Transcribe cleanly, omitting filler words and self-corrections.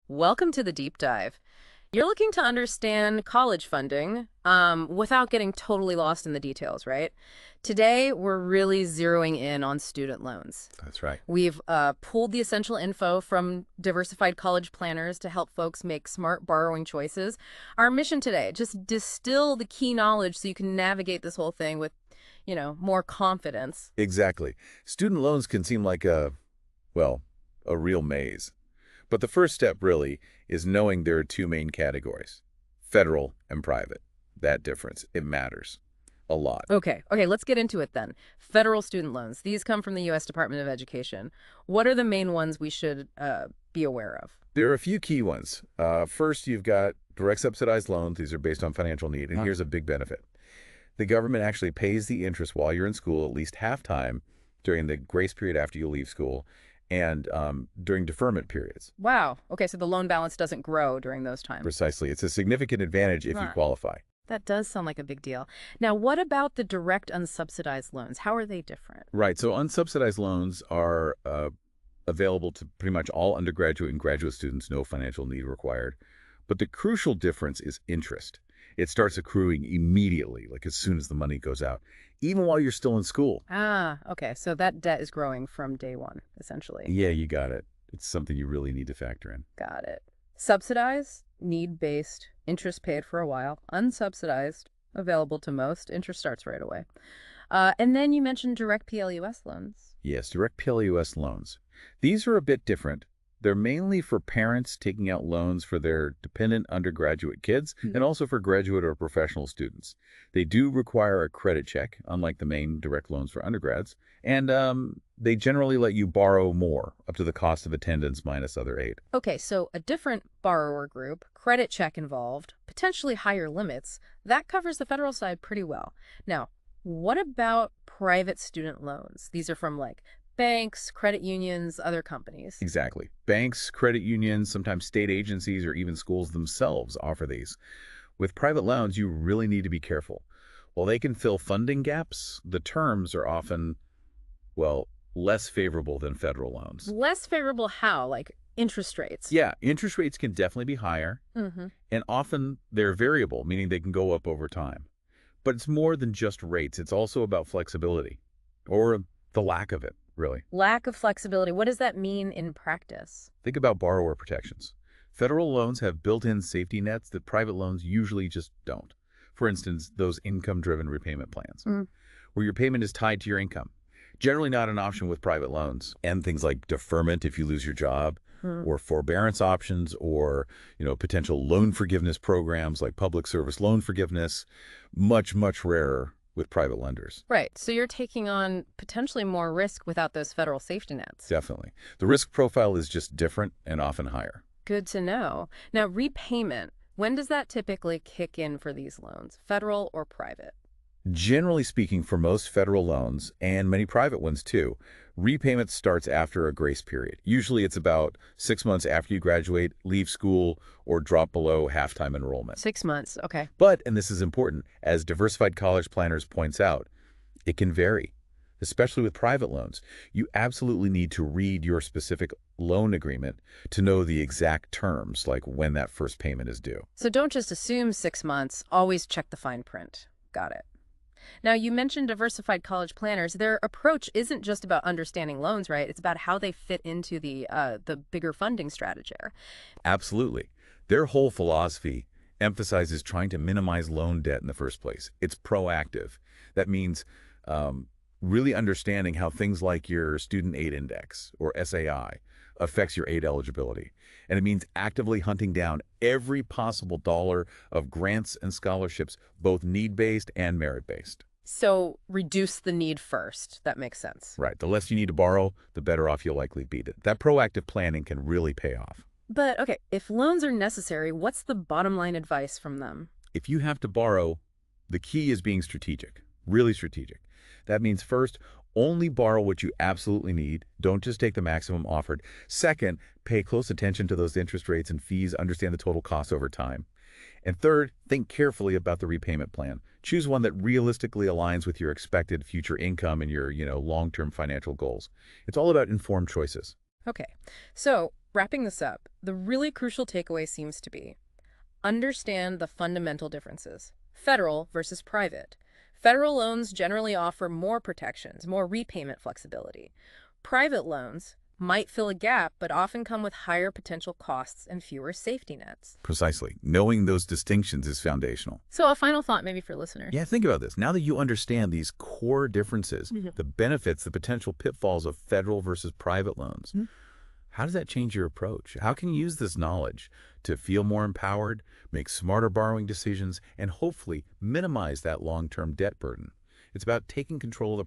Welcome to the deep dive. You're looking to understand college funding without getting totally lost in the details, right? Today, we're really zeroing in on student loans. That's right. We've pulled the essential info from diversified college planners to help folks make smart borrowing choices. Our mission today, just distill the key knowledge so you can navigate this whole thing with, more confidence. Exactly. Student loans can seem like well, a real maze. But the first step really is knowing there are two main categories, federal and private. That difference, it matters a lot. Okay, let's get into it then. Federal student loans. These come from the U.S. Department of Education. What are the main ones we should be aware of? There are a few key ones. First, you've got direct subsidized loans. These are based on financial need, and here's a big benefit. The government actually pays the interest while you're in school, at least half time during the grace period after you leave school, and during deferment periods. Wow. Okay, so the loan balance doesn't grow during those times. Precisely. It's a significant advantage if you Huh. qualify. That does sound like a big deal. Now, what about the direct unsubsidized loans? How are they different? Right. So unsubsidized loans are available to pretty much all undergraduate and graduate students, no financial need required. But the crucial difference is interest. It starts accruing immediately, like as soon as the money goes out, even while you're still in school. Ah, okay. So that debt is growing from day one, essentially. Yeah, you got it. It's something you really need to factor in. Got it. Subsidized, need-based, interest paid for a while. Unsubsidized, available to most. Interest starts right away. And then you mentioned direct PLUS loans. Yes, direct PLUS loans. These are a bit different. They're mainly for parents taking out loans for their dependent undergraduate kids and also for graduate or professional students. They do require a credit check, unlike the main direct loans for undergrads, and they generally let you borrow more, up to the cost of attendance minus other aid. Okay, so a different borrower group, credit check involved, potentially higher limits. That covers the federal side pretty well. Now, what about private student loans? These are from like banks, credit unions, other companies. Exactly. Banks, credit unions, sometimes state agencies, or even schools themselves offer these. With private loans, you really need to be careful. While they can fill funding gaps, the terms are often, well, less favorable than federal loans. Less favorable how? Like interest rates? Yeah, interest rates can definitely be higher, Mm-hmm. and often they're variable, meaning they can go up over time. But it's more than just rates. It's also about flexibility, or the lack of it, really. Lack of flexibility. What does that mean in practice? Think about borrower protections. Federal loans have built-in safety nets that private loans usually just don't. For instance, those income-driven repayment plans, where your payment is tied to your income. Generally not an option with private loans. And things like deferment if you lose your job, or forbearance options, or potential loan forgiveness programs like public service loan forgiveness, much, much rarer with private lenders. Right. So you're taking on potentially more risk without those federal safety nets. Definitely. The risk profile is just different and often higher. Good to know. Now, repayment. When does that typically kick in for these loans, federal or private? Generally speaking, for most federal loans, and many private ones too, repayment starts after a grace period. Usually it's about 6 months after you graduate, leave school, or drop below half-time enrollment. 6 months. Okay. But, and this is important, as Diversified College Planners points out, it can vary, especially with private loans. You absolutely need to read your specific loan agreement to know the exact terms, like when that first payment is due. So don't just assume 6 months. Always check the fine print. Got it. Now, you mentioned diversified college planners. Their approach isn't just about understanding loans, right? It's about how they fit into the bigger funding strategy. Absolutely. Their whole philosophy emphasizes trying to minimize loan debt in the first place. It's proactive. That means really understanding how things like your student aid index, or SAI, affects your aid eligibility. And it means actively hunting down every possible dollar of grants and scholarships, both need-based and merit-based. So reduce the need first. That makes sense. Right. The less you need to borrow, the better off you'll likely be. That proactive planning can really pay off. But, okay, if loans are necessary, what's the bottom line advice from them? If you have to borrow, the key is being strategic, really strategic. That means first, only borrow what you absolutely need. Don't just take the maximum offered. Second, pay close attention to those interest rates and fees, understand the total cost over time. And third, think carefully about the repayment plan. Choose one that realistically aligns with your expected future income and your, long-term financial goals. It's all about informed choices. Okay, so Wrapping this up, the really crucial takeaway seems to be understand the fundamental differences. Federal versus private. Federal loans generally offer more protections, more repayment flexibility. Private loans might fill a gap, but often come with higher potential costs and fewer safety nets. Precisely. Knowing those distinctions is foundational. So a final thought maybe for listeners. Yeah, think about this. Now that you understand these core differences, the benefits, the potential pitfalls of federal versus private loans, how does that change your approach? How can you use this knowledge to feel more empowered, make smarter borrowing decisions, and hopefully minimize that long-term debt burden? It's about taking control of the